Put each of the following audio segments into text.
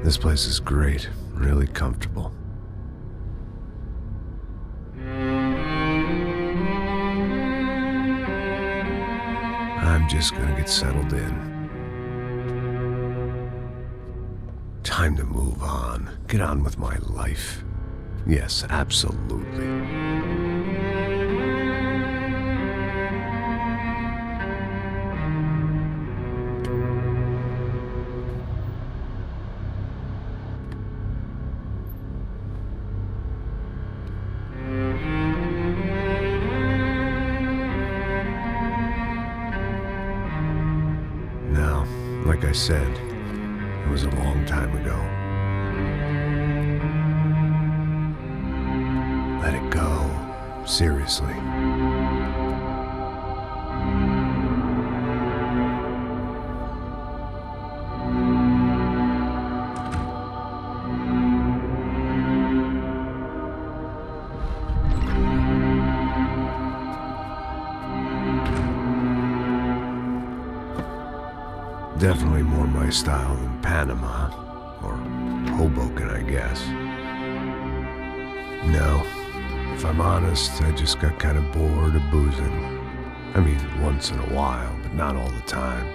This place is great, really comfortable. I'm just gonna get settled in. Time to move on, get on with my life. Yes, absolutely. Like I said, it was a long time ago. Let it go. Seriously. Definitely more my style than Panama, or Hoboken, I guess. No, if I'm honest, I just got kind of bored of boozing. I mean, once in a while, but not all the time.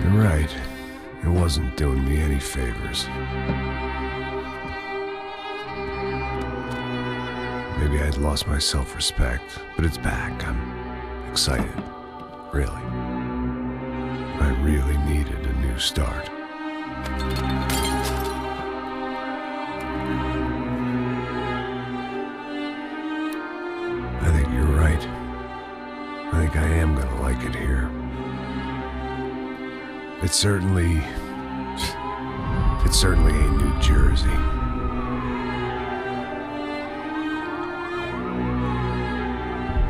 You're right, it wasn't doing me any favors. Maybe I'd lost my self-respect, but it's back. I'm excited, really. I really needed a new start. I think you're right. I think I am gonna like it here. It's certainly ain't New Jersey.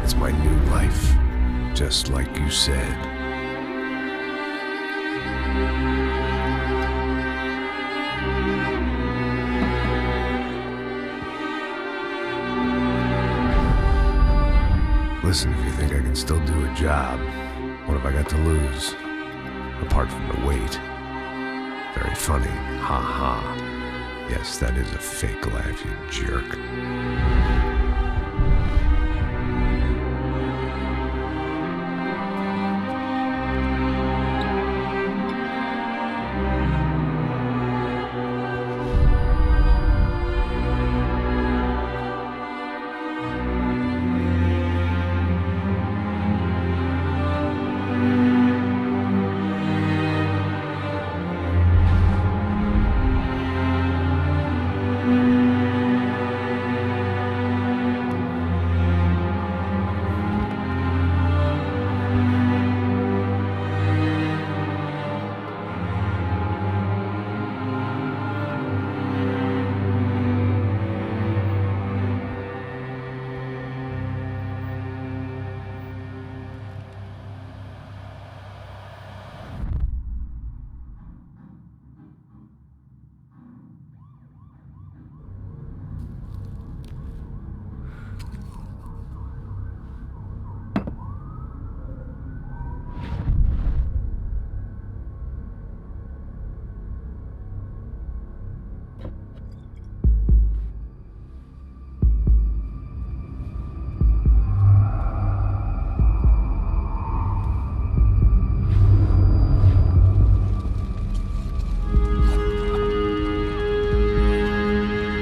It's my new life. Just like you said. Listen, if you think I can still do a job, what have I got to lose? Apart from the weight. Very funny. Ha ha. Yes, that is a fake laugh, you jerk.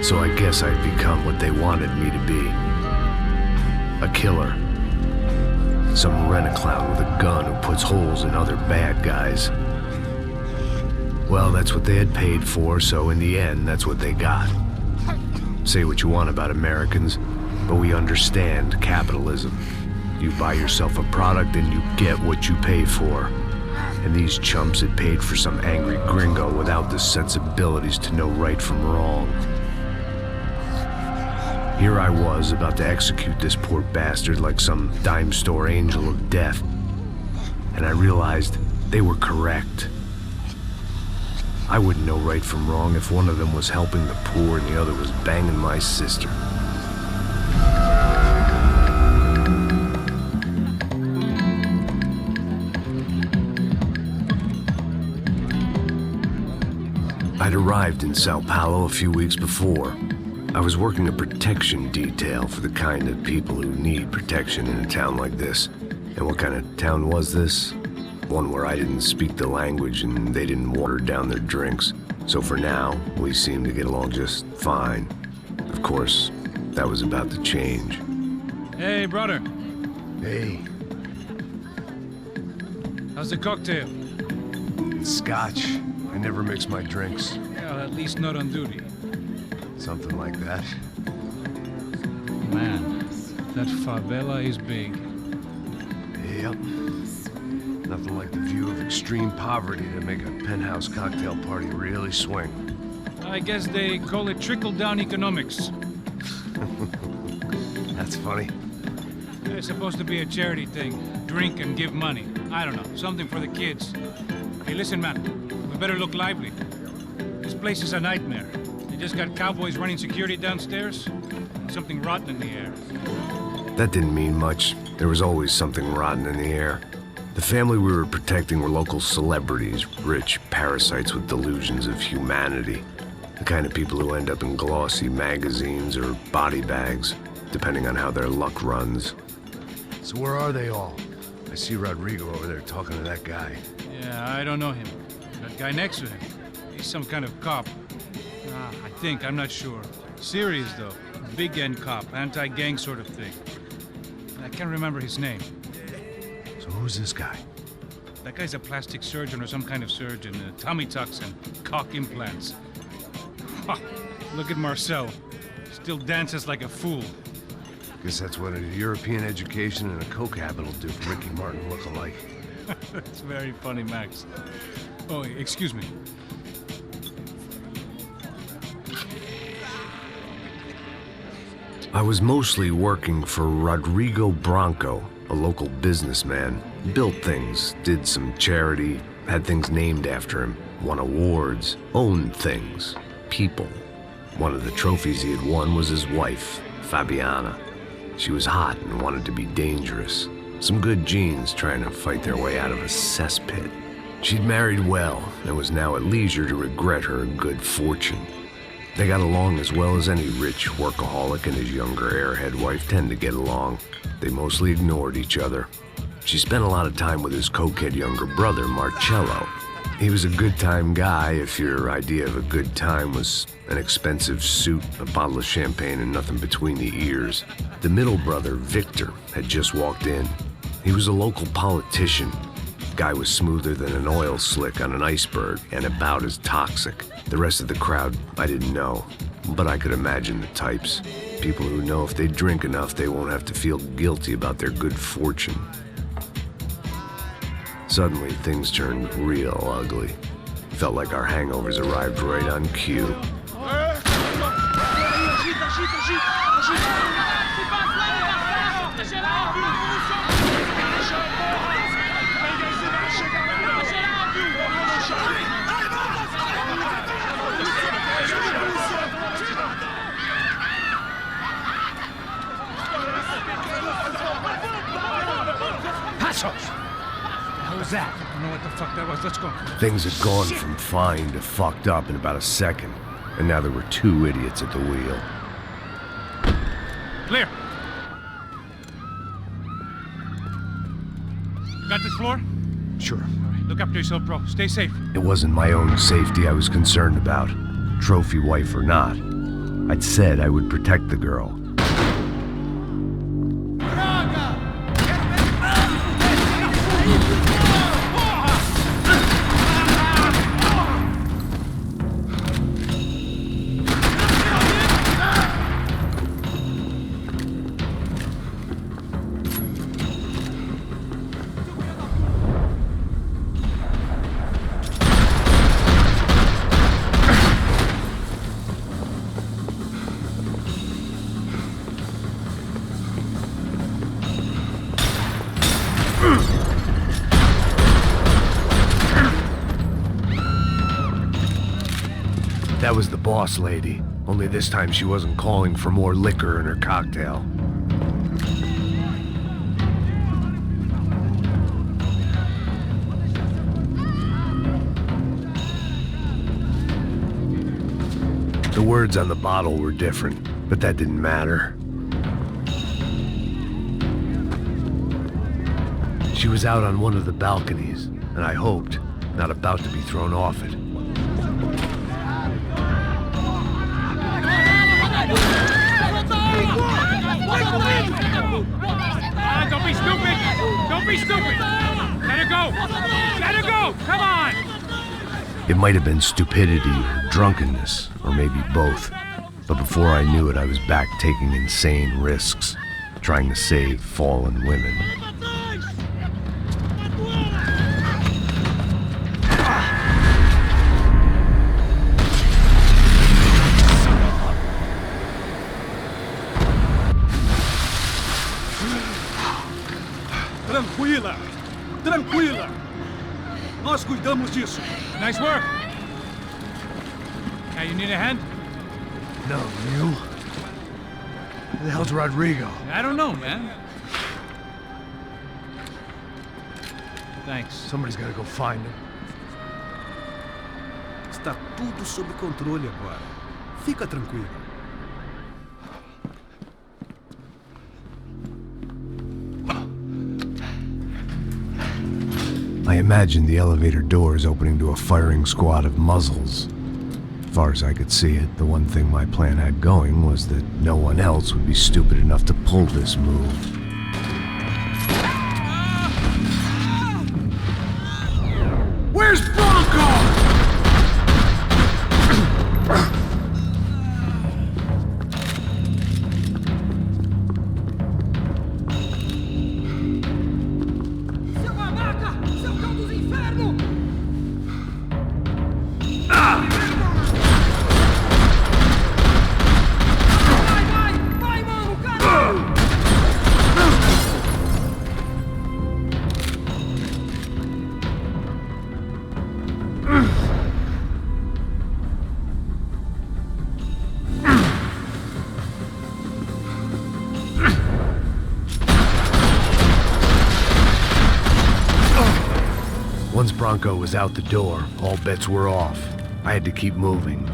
So I guess I'd become what they wanted me to be. A killer. Some rent-a-clown with a gun who puts holes in other bad guys. Well, that's what they had paid for, so in the end, that's what they got. Say what you want about Americans, but we understand capitalism. You buy yourself a product and you get what you pay for. And these chumps had paid for some angry gringo without the sensibilities to know right from wrong. Here I was, about to execute this poor bastard like some dime store angel of death. And I realized they were correct. I wouldn't know right from wrong if one of them was helping the poor and the other was banging my sister. I'd arrived in Sao Paulo a few weeks before. I was working a protection detail for the kind of people who need protection in a town like this. And what kind of town was this? One where I didn't speak the language and they didn't water down their drinks. So for now, we seemed to get along just fine. Of course, that was about to change. Hey, brother. Hey. How's the cocktail? It's scotch. I never mix my drinks. Well, at least not on duty. Something like that. Man, that favela is big. Yep. Nothing like the view of extreme poverty to make a penthouse cocktail party really swing. I guess they call it trickle-down economics. That's funny. It's supposed to be a charity thing. Drink and give money. I don't know, something for the kids. Hey, listen, man. We better look lively. This place is a nightmare. They just got cowboys running security downstairs. And something rotten in the air. That didn't mean much. There was always something rotten in the air. The family we were protecting were local celebrities, rich parasites with delusions of humanity. The kind of people who end up in glossy magazines or body bags, depending on how their luck runs. So where are they all? I see Rodrigo over there talking to that guy. Yeah, I don't know him. That guy next to him. He's some kind of cop. I think, I'm not sure. Serious, though. Big end cop, anti-gang sort of thing. I can't remember his name. So who's this guy? That guy's a plastic surgeon or some kind of surgeon. Tummy tucks and cock implants. Ha! Look at Marcel. Still dances like a fool. Guess that's what a European education and a coke habit will do for Ricky Martin look-alike. That's very funny, Max. Oh, excuse me. I was mostly working for Rodrigo Branco, a local businessman. Built things, did some charity, had things named after him, won awards, owned things, people. One of the trophies he had won was his wife, Fabiana. She was hot and wanted to be dangerous. Some good genes trying to fight their way out of a cesspit. She'd married well and was now at leisure to regret her good fortune. They got along as well as any rich workaholic and his younger airhead wife tend to get along. They mostly ignored each other. She spent a lot of time with his cokehead younger brother, Marcello. He was a good-time guy if your idea of a good time was an expensive suit, a bottle of champagne, and nothing between the ears. The middle brother, Victor, had just walked in. He was a local politician. Guy was smoother than an oil slick on an iceberg and about as toxic. The rest of the crowd, I didn't know, but I could imagine the types. People who know if they drink enough, they won't have to feel guilty about their good fortune. Suddenly, things turned real ugly. Felt like our hangovers arrived right on cue. That? I don't know what the fuck that was. Let's go. Things had gone from fine to fucked up in about a second, and now there were two idiots at the wheel. Clear. Got this floor? Sure. All right, look after yourself, bro. Stay safe. It wasn't my own safety I was concerned about, trophy wife or not. I'd said I would protect the girl. That was the boss lady, only this time she wasn't calling for more liquor in her cocktail. The words on the bottle were different, but that didn't matter. She was out on one of the balconies, and I hoped, not about to be thrown off it. Don't be stupid! Don't be stupid! Let her go! Let her go! Come on! It might have been stupidity or drunkenness, or maybe both. But before I knew it, I was back taking insane risks, trying to save fallen women. Tranquila! Tranquila! Nós cuidamos disso. Nice work! Now you need a hand? No, you? Who the hell's Rodrigo? I don't know, man. Thanks. Somebody's gotta go find him. Está tudo sob controle agora. Fica tranquilo. I imagined the elevator doors opening to a firing squad of muzzles. As far as I could see it, the one thing my plan had going was that no one else would be stupid enough to pull this move. Where's Bronco? Once Bronco was out the door, all bets were off. I had to keep moving.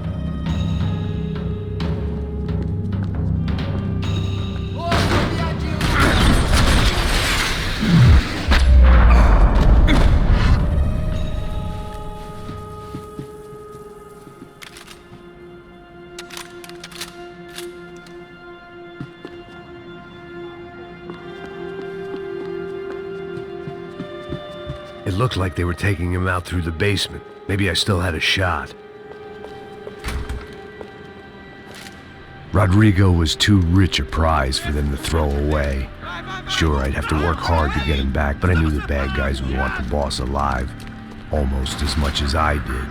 It looked like they were taking him out through the basement. Maybe I still had a shot. Rodrigo was too rich a prize for them to throw away. Sure, I'd have to work hard to get him back, but I knew the bad guys would want the boss alive, almost as much as I did.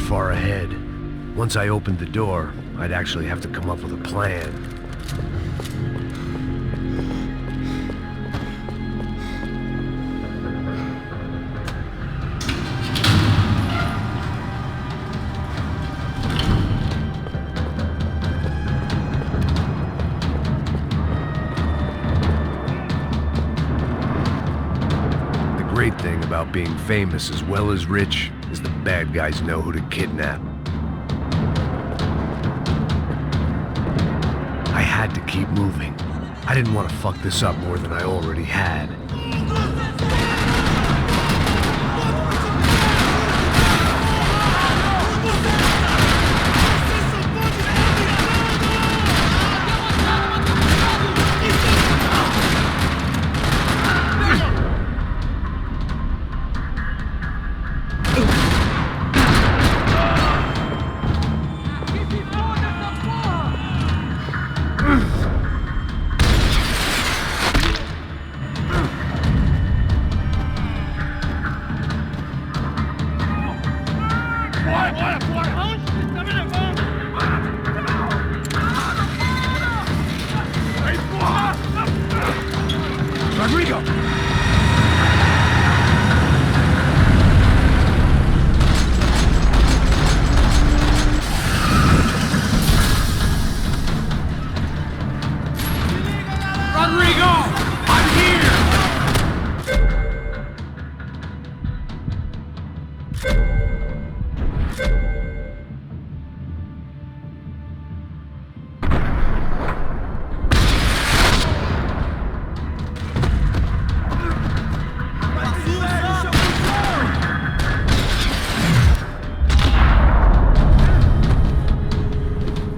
Far ahead. Once I opened the door, I'd actually have to come up with a plan. The great thing about being famous as well as rich is the bad guys know who to kidnap. I had to keep moving. I didn't want to fuck this up more than I already had. Rodrigo! Rodrigo! I'm here!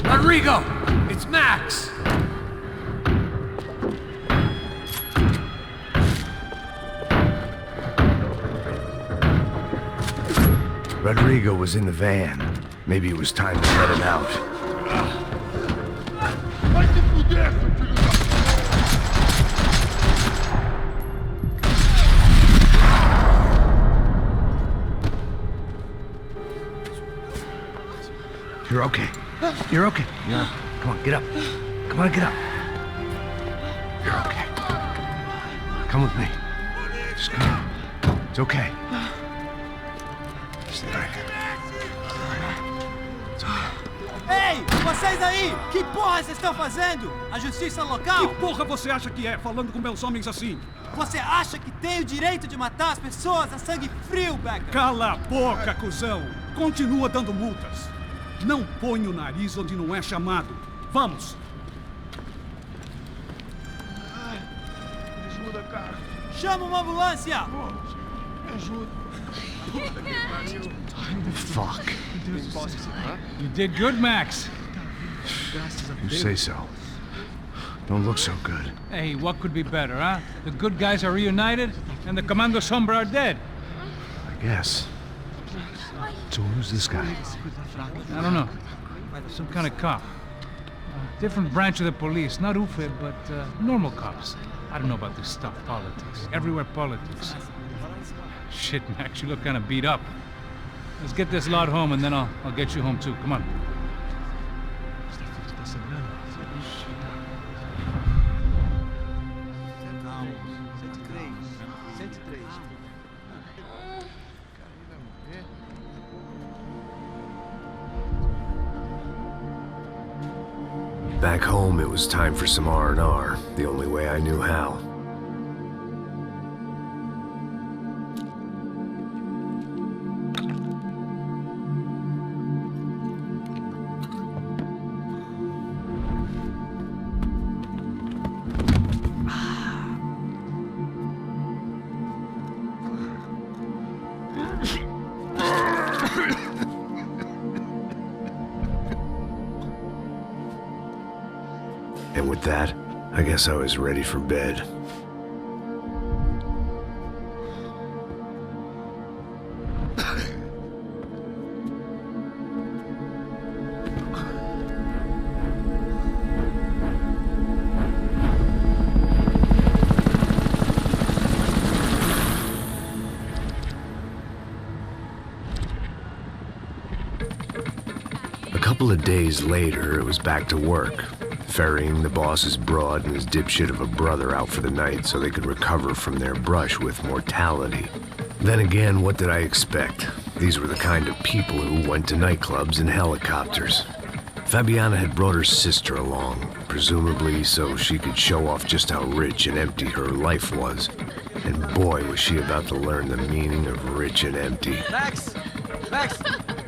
Rodrigo! It's Max! Rodrigo was in the van. Maybe it was time to let him out. Vai se fuder, seu filho da... You're okay. You're okay. Yeah. Come on, get up. Come on, get up. You're okay. Come with me. Just come. It's okay. Stay right here. It's okay. Ei, vocês aí! Que porra vocês estão fazendo? A justiça local? Que porra você acha que é, falando com meus homens assim? Você acha que tem o direito de matar as pessoas a sangue frio, Becker? Cala a boca, cuzão! Continua dando multas. Não põe o nariz onde não é chamado. Vamos! Me ajuda, cara. Chama uma ambulância! Pô, me ajuda. Puta que pariu. Fuck. Meu Deus do céu. You did good, Max. You say so. Don't look so good. Hey, what could be better, huh? The good guys are reunited, and the Commando Sombra are dead. I guess. So who's this guy? I don't know. Some kind of cop. Different branch of the police. Not UFE, but normal cops. I don't know about this stuff, politics. Everywhere politics. Shit, Max, you look kind of beat up. Let's get this lot home, and then I'll get you home, too. Come on. Back home, it was time for some R&R, the only way I knew how. And with that, I guess I was ready for bed. A couple of days later, it was back to work. Ferrying the boss's broad and his dipshit of a brother out for the night so they could recover from their brush with mortality. Then again, what did I expect? These were the kind of people who went to nightclubs in helicopters. Fabiana had brought her sister along, presumably so she could show off just how rich and empty her life was. And boy, was she about to learn the meaning of rich and empty. Max! Max!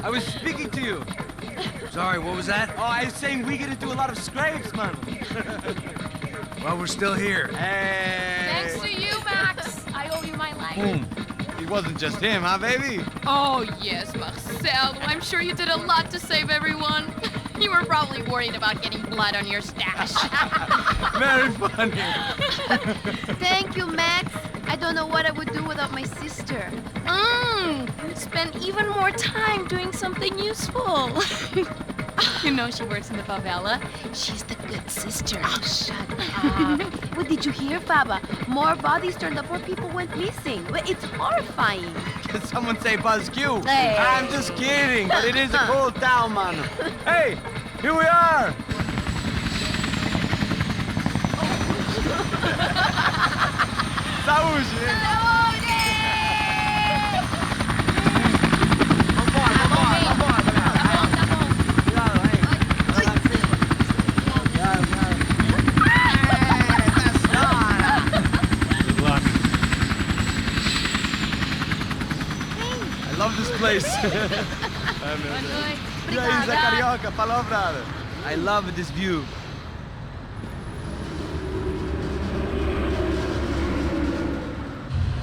I was speaking to you! Sorry, what was that? Oh, I was saying we get to do a lot of scrapes, man. Well, we're still here. Hey! Thanks to you, Max. I owe you my life. Boom. It wasn't just him, huh, baby? Oh, yes, Marcel. I'm sure you did a lot to save everyone. You were probably worried about getting blood on your stash. Very funny. Thank you, Max. I don't know what I would do without my sister. You'd spend even more time doing something useful. You know she works in the favela. She's the good sister. Oh, shut up. What did you hear, Baba? More bodies turned up, more people went missing. It's horrifying. Did someone say Buzz Q? Hey. I'm just kidding, but it is a cool town, man. Hey, here we are. Saúde! I love this place. Carioca, palavra. I love this view.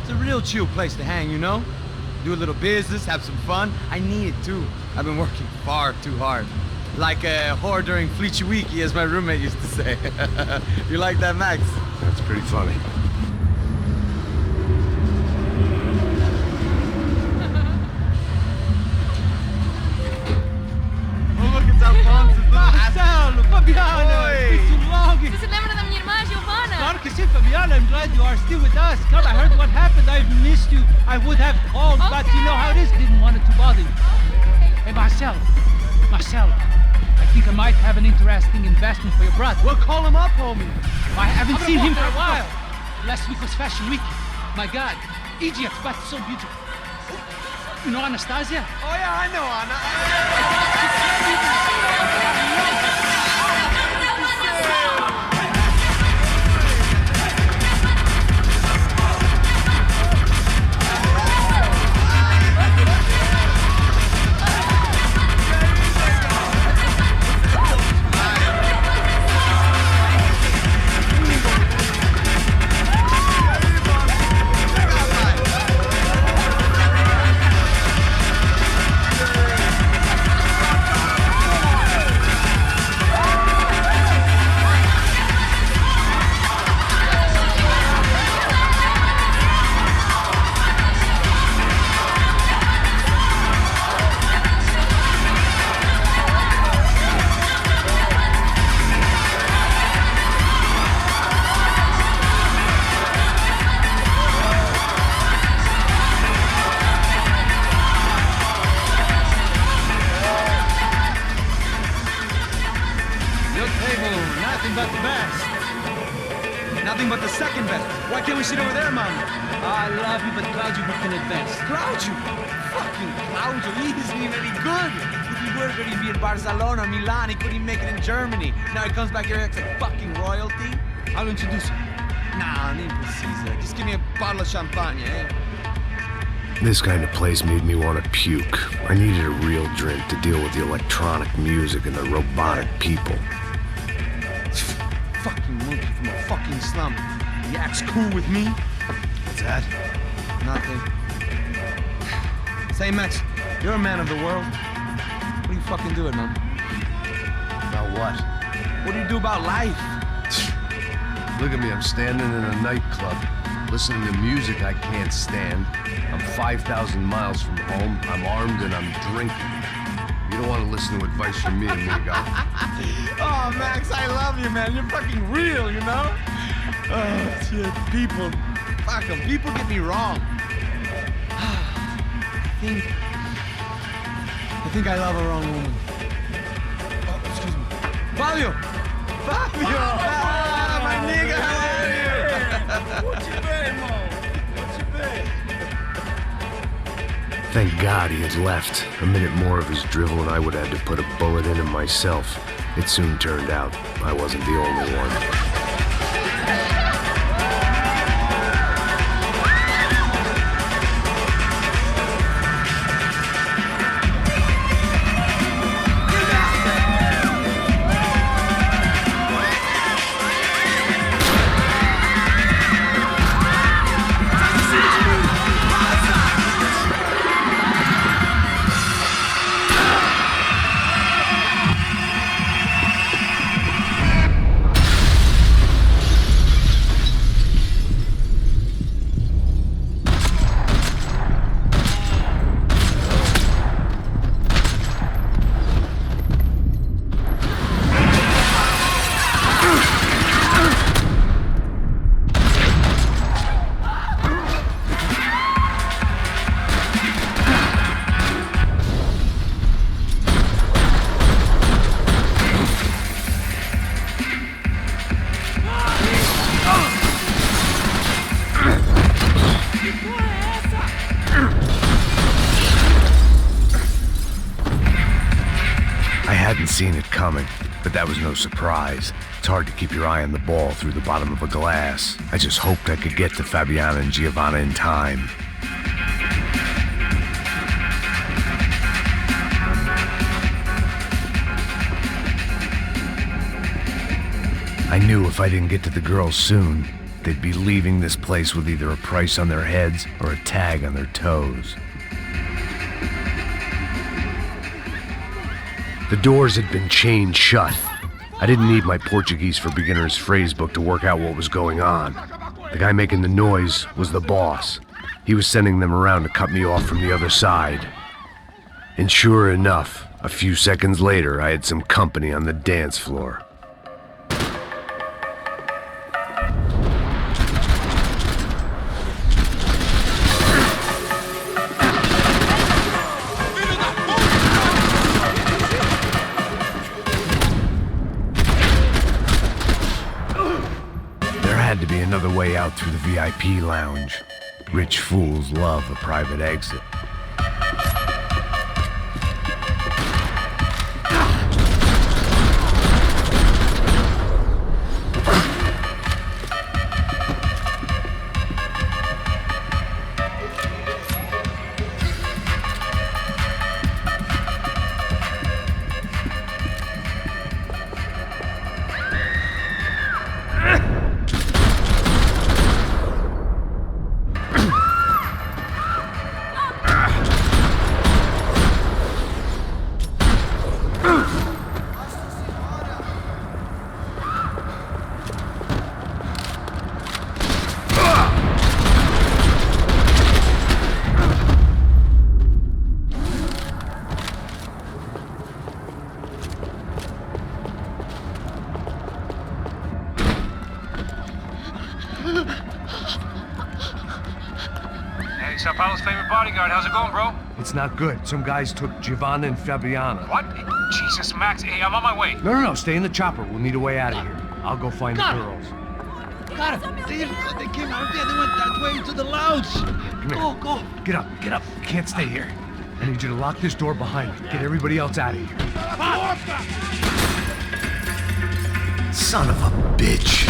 It's a real chill place to hang, you know? Do a little business, have some fun. I need it too. I've been working far too hard. Like a whore during Fleechy Weeky, as my roommate used to say. You like that, Max? That's pretty funny. Marcelo, Fabiana, it's been too long. Você se lembra da minha irmã, Giovanna? Claro que sim, Fabiana. I'm glad you are still with us. Come, I heard what happened. I've missed you. I would have called, but you know how it is. Didn't want it to bother you. Hey, Marcelo, I think I might have an interesting investment for your brother. Well, call him up, homie. I haven't seen him for a while. Last week was Fashion Week. My God, Egypt, but so beautiful. You know Anastasia? Oh yeah, I know Anna. But the best. Nothing but the second best. Why can't we sit over there, man? I love you, but Claudio booked in advance. Claudio? Fucking Claudio, he isn't even any good. If he were going to be in Barcelona, Milan, he couldn't make it in Germany. Now he comes back here and acts like fucking royalty. I'll introduce you. Nah, nem precisa. Just give me a bottle of champagne, eh? This kind of place made me want to puke. I needed a real drink to deal with the electronic music and the robotic people. Fucking monkey from a fucking slum. He acts cool with me. What's that? Nothing. Say, Max, you're a man of the world. What are you fucking doing, man? About what? What do you do about life? Look at me, I'm standing in a nightclub, listening to music I can't stand. I'm 5,000 miles from home, I'm armed, and I'm drinking. You don't want to listen to advice from me, amigo. Oh, Max, I love you, man. You're fucking real, you know? Oh, shit, people. Fuck them. People get me wrong. I think I love a wrong woman. Oh, excuse me. Fabio! Fabio! Ah, my nigga, how are you? What you been, Mo? What you been? Thank God he had left. A minute more of his drivel and I would have had to put a bullet in him myself. It soon turned out I wasn't the only one. seen it coming, but that was no surprise. It's hard to keep your eye on the ball through the bottom of a glass. I just hoped I could get to Fabiana and Giovanna in time. I knew if I didn't get to the girls soon, they'd be leaving this place with either a price on their heads or a tag on their toes. The doors had been chained shut. I didn't need my Portuguese for Beginners phrase book to work out what was going on. The guy making the noise was the boss. He was sending them around to cut me off from the other side. And sure enough, a few seconds later, I had some company on the dance floor. To be another way out through the VIP lounge. Rich fools love a private exit. Hey, Sao Paulo's favorite bodyguard. How's it going, bro? It's not good. Some guys took Giovanna and Fabiana. What? Jesus, Max. Hey, I'm on my way. No. Stay in the chopper. We'll need a way out of here. I'll go find the girls. Got it. They came out there. They went that way to the lounge. Come here. Go. Get up. You can't stay here. I need you to lock this door behind me. Get everybody else out of here. Son of a bitch.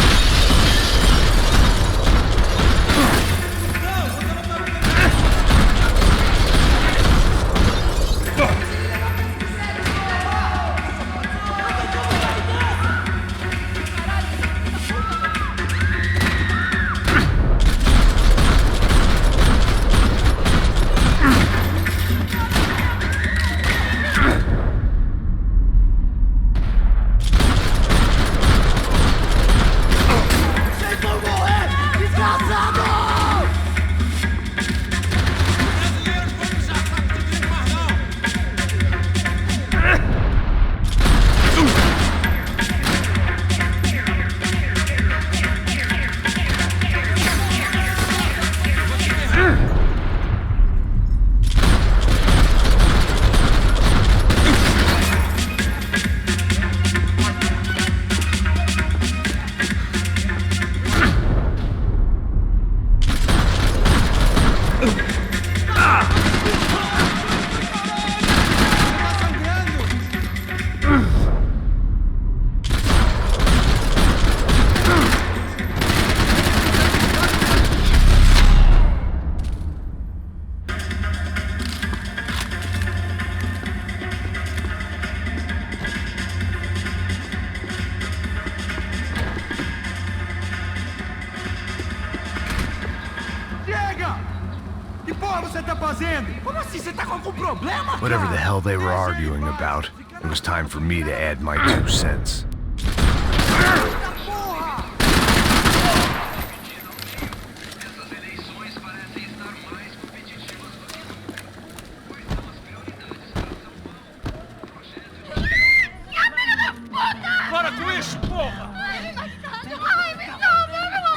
Whatever the hell they were arguing about, it was time for me to add my 2 cents.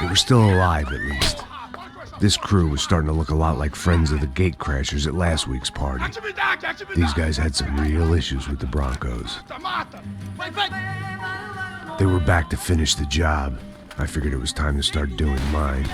They were still alive, at least. This crew was starting to look a lot like friends of the gatecrashers at last week's party. These guys had some real issues with the Broncos. They were back to finish the job. I figured it was time to start doing mine.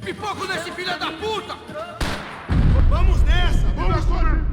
pipoco desse filho da puta! Vamos nessa! Vamos comer!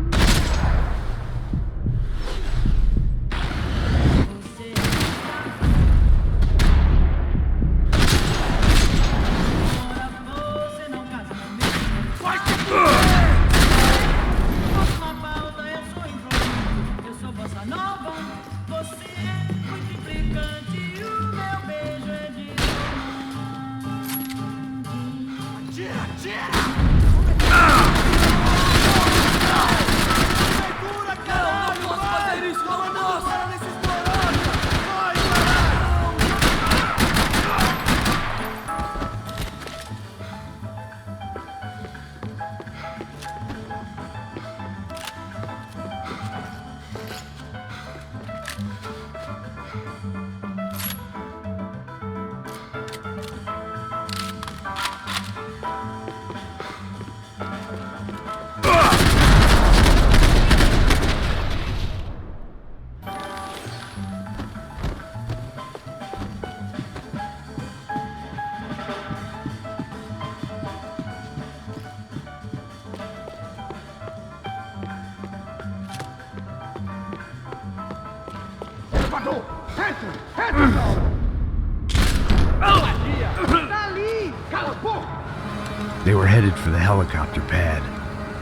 They were headed for the helicopter pad.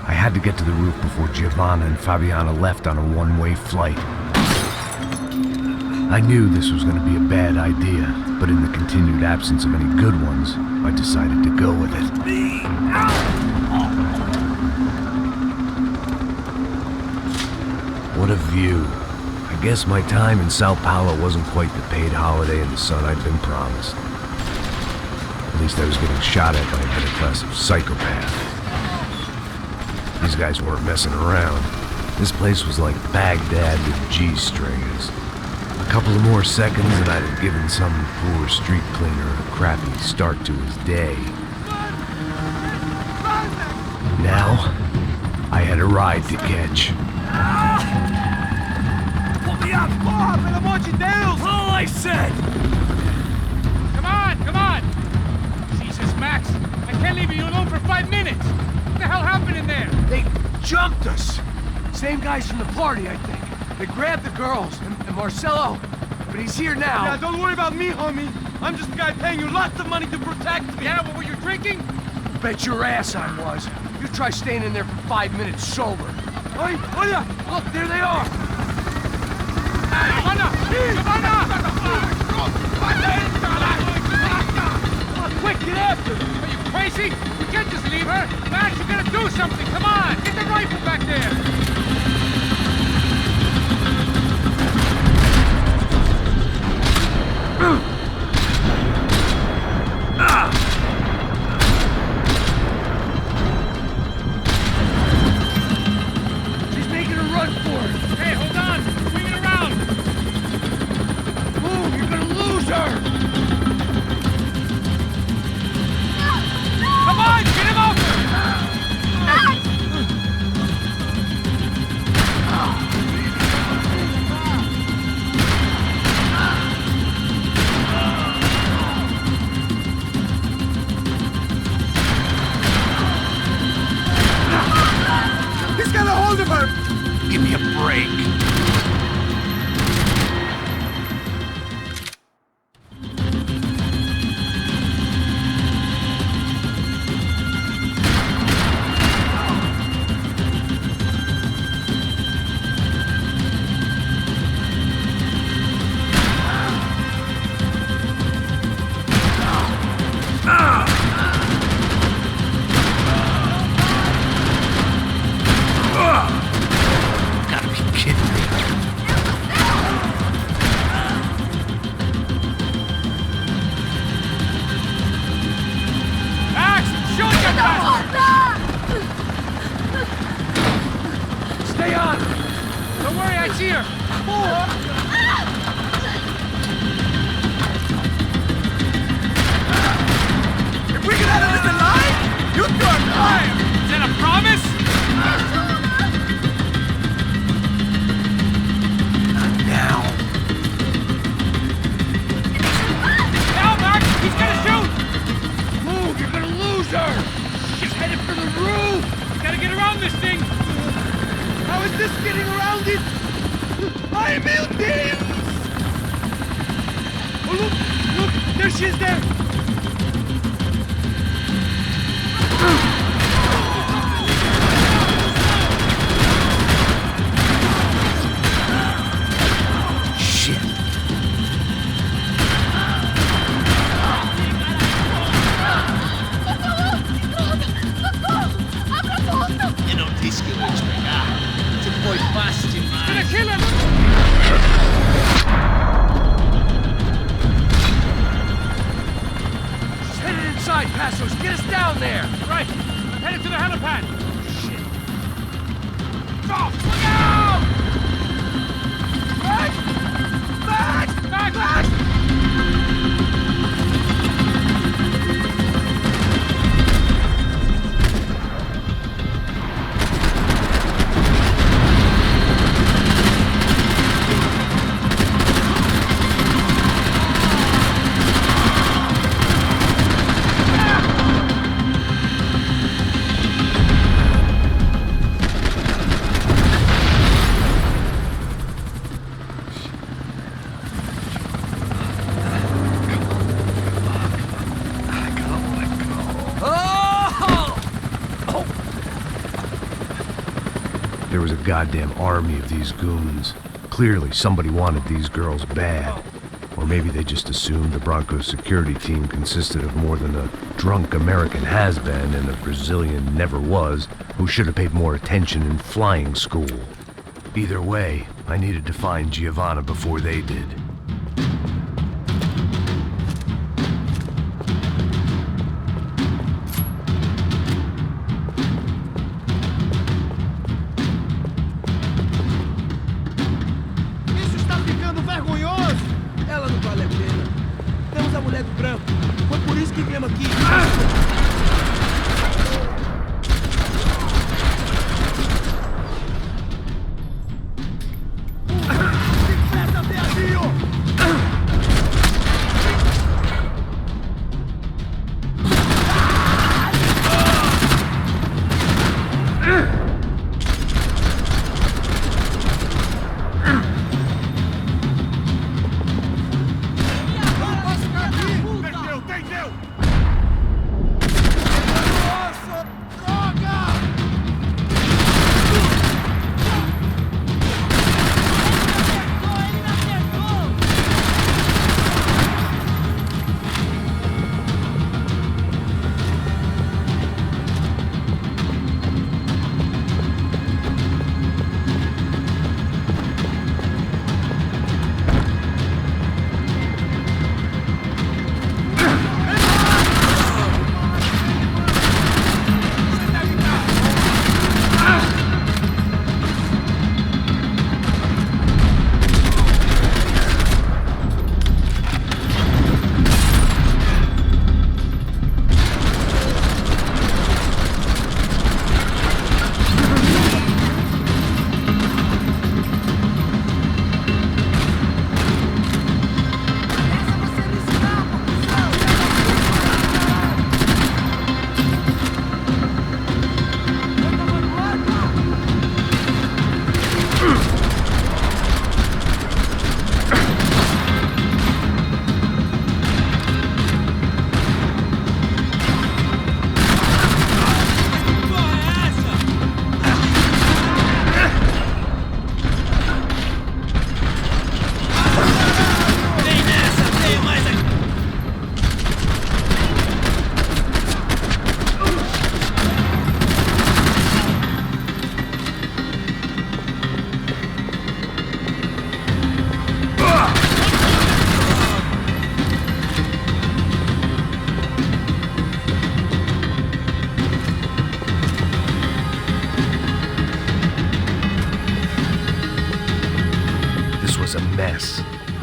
I had to get to the roof before Giovanna and Fabiana left on a one-way flight. I knew this was going to be a bad idea, but in the continued absence of any good ones, I decided to go with it. What a view. I guess my time in Sao Paulo wasn't quite the paid holiday in the sun I'd been promised. At least I was getting shot at by a middle-class psychopath. These guys weren't messing around. This place was like Baghdad with G-strings. A couple of more seconds and I'd have given some poor street cleaner a crappy start to his day. Now, I had a ride to catch. Pull me up! Porra, pelo amor de Deus! All I said! Come on, come on! Jesus, Max, I can't leave you alone for 5 minutes! What the hell happened in there? They jumped us. Same guys from the party, I think. They grabbed the girls and Marcelo, but he's here now. Yeah, don't worry about me, homie. I'm just the guy paying you lots of money to protect me. Yeah, what were you drinking? Bet your ass I was. You try staying in there for 5 minutes sober. Oi, olha! Look, there they are. Giovanna! Giovanna! Quick, get after them! Are you crazy? You can't just leave her! Max, you gotta do something! Come on! Get the rifle back there! She's making a run for it. Hey, hold on! Swing it around! Move, you're gonna lose her. Come on! Get him over! He's got a hold of her! Give me a break. Gotta be kidding me. Max! Shoot your Stay on. Don't worry, I see her! If we get out of this alive, you two are fire! Is that a promise? Now. Now, Max! He's gonna shoot! Move, you're gonna lose her. this getting around it? I'm melting! Oh, look! There she is there! Shit. Eu não disse que eu ia te pegar. Tu foi fácil demais. Gonna kill him! She's headed inside, Passos. Get us down there! Right. I'm headed to the helipad. Shit. Off! Look out! Back! Back! Back! Back! There was a goddamn army of these goons. Clearly, somebody wanted these girls bad. Or maybe they just assumed the Broncos security team consisted of more than a drunk American has-been and a Brazilian never-was who should have paid more attention in flying school. Either way, I needed to find Giovanna before they did. Isso está ficando vergonhoso! Ela não vale a pena. Temos a mulher do branco. Foi por isso que viemos aqui.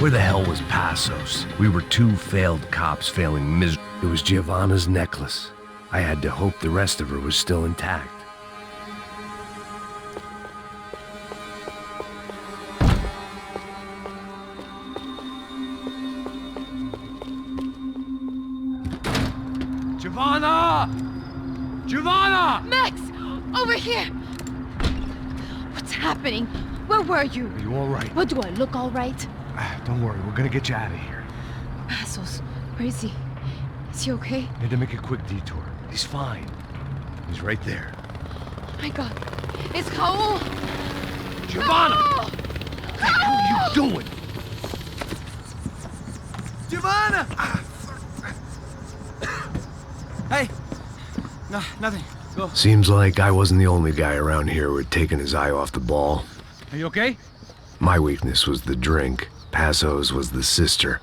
Where the hell was Passos? We were two failed cops failing miserably. It was Giovanna's necklace. I had to hope the rest of her was still intact. Giovanna! Giovanna! Max! Over here! What's happening? Where were you? Are you all right? What, do I look all right? Don't worry, we're gonna get you out of here. Passos, where is he? Is he okay? Had to make a quick detour. He's fine. He's right there. Oh my God. It's Raul! Giovanna! Raul! What the hell are you doing? Giovanna! Hey! No, nothing. Go. Seems like I wasn't the only guy around here who had taken his eye off the ball. Are you okay? My weakness was the drink. Passo's was the sister.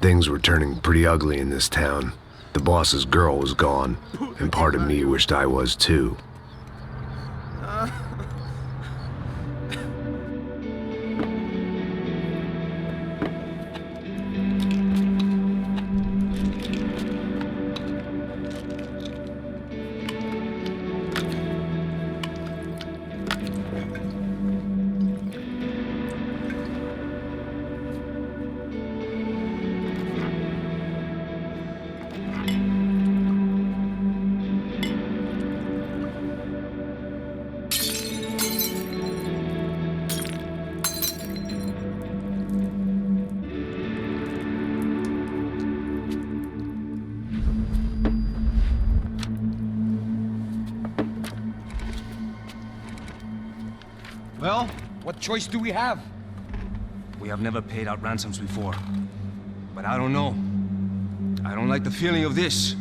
Things were turning pretty ugly in this town. The boss's girl was gone, and part of me wished I was too. Well, what choice do we have? We have never paid out ransoms before. But I don't know. I don't like the feeling of this.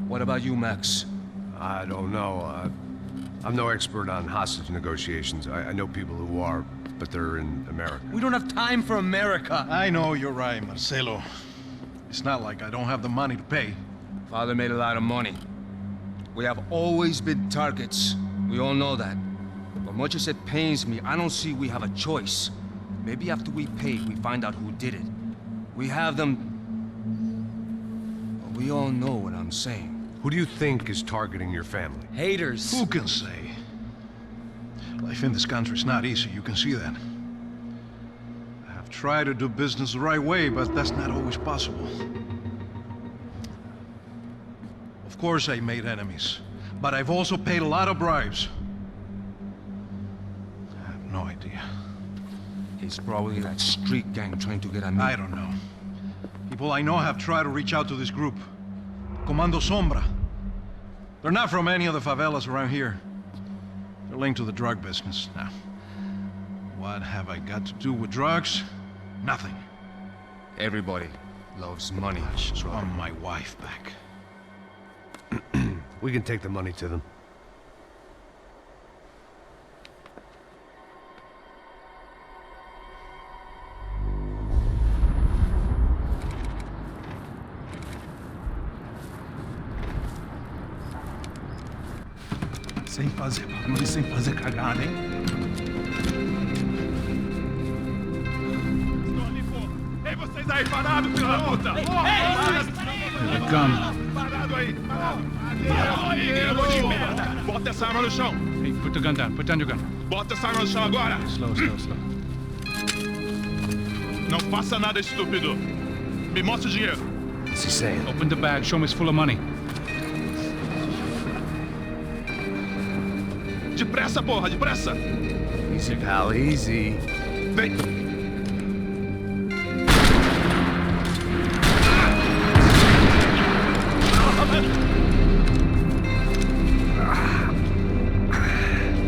What about you, Max? I don't know. I'm no expert on hostage negotiations. I know people who are, but they're in America. We don't have time for America. I know you're right, Marcelo. It's not like I don't have the money to pay. Father made a lot of money. We have always been targets. We all know that. But much as it pains me, I don't see we have a choice. Maybe after we pay, we find out who did it. We have them... Well, we all know what I'm saying. Who do you think is targeting your family? Haters. Who can say? Life in this country is not easy, you can see that. I have tried to do business the right way, but that's not always possible. Of course I made enemies, but I've also paid a lot of bribes. I have no idea. It's probably that street gang trying to get at me. I don't know. People I know have tried to reach out to this group. Comando Sombra. They're not from any of the favelas around here. They're linked to the drug business. Now, what have I got to do with drugs? Nothing. Everybody loves money. I just want my wife back. We can take the money to them. Sem fazer cagada, hein? Estou ali, pô! Ei, vocês aí, parados, filha da puta! Here they come. Parado aí! Parado! Aí, de merda! Bota essa arma no chão! Hey, put the gun down. Put down your gun. Bota essa arma no chão agora! Slow, slow, slow. Não faça nada, estúpido! Me mostra o dinheiro! What's he saying? Open the bag. Show him it's full of money. Depressa, porra! Depressa! Easy, pal, easy. Vem!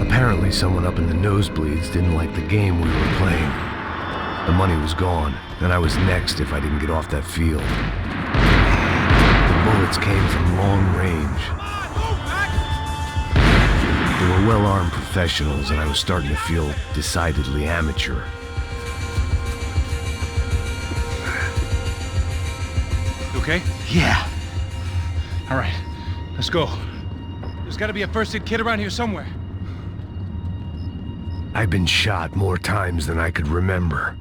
Apparently someone up in the nosebleeds didn't like the game we were playing. The money was gone, and I was next if I didn't get off that field. The bullets came from long range. They were well-armed professionals, and I was starting to feel decidedly amateur. You okay? Yeah. All right, let's go. There's got to be a first-aid kit around here somewhere. I've been shot more times than I could remember,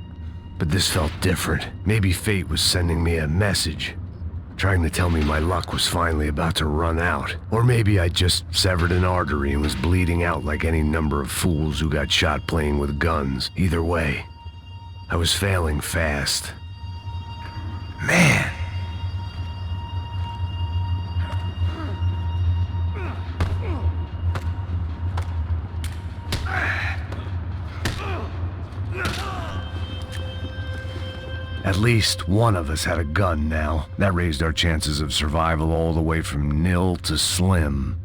but this felt different. Maybe fate was sending me a message, trying to tell me my luck was finally about to run out. Or maybe I just severed an artery and was bleeding out like any number of fools who got shot playing with guns. Either way, I was failing fast. Man! At least one of us had a gun now. That raised our chances of survival all the way from nil to slim.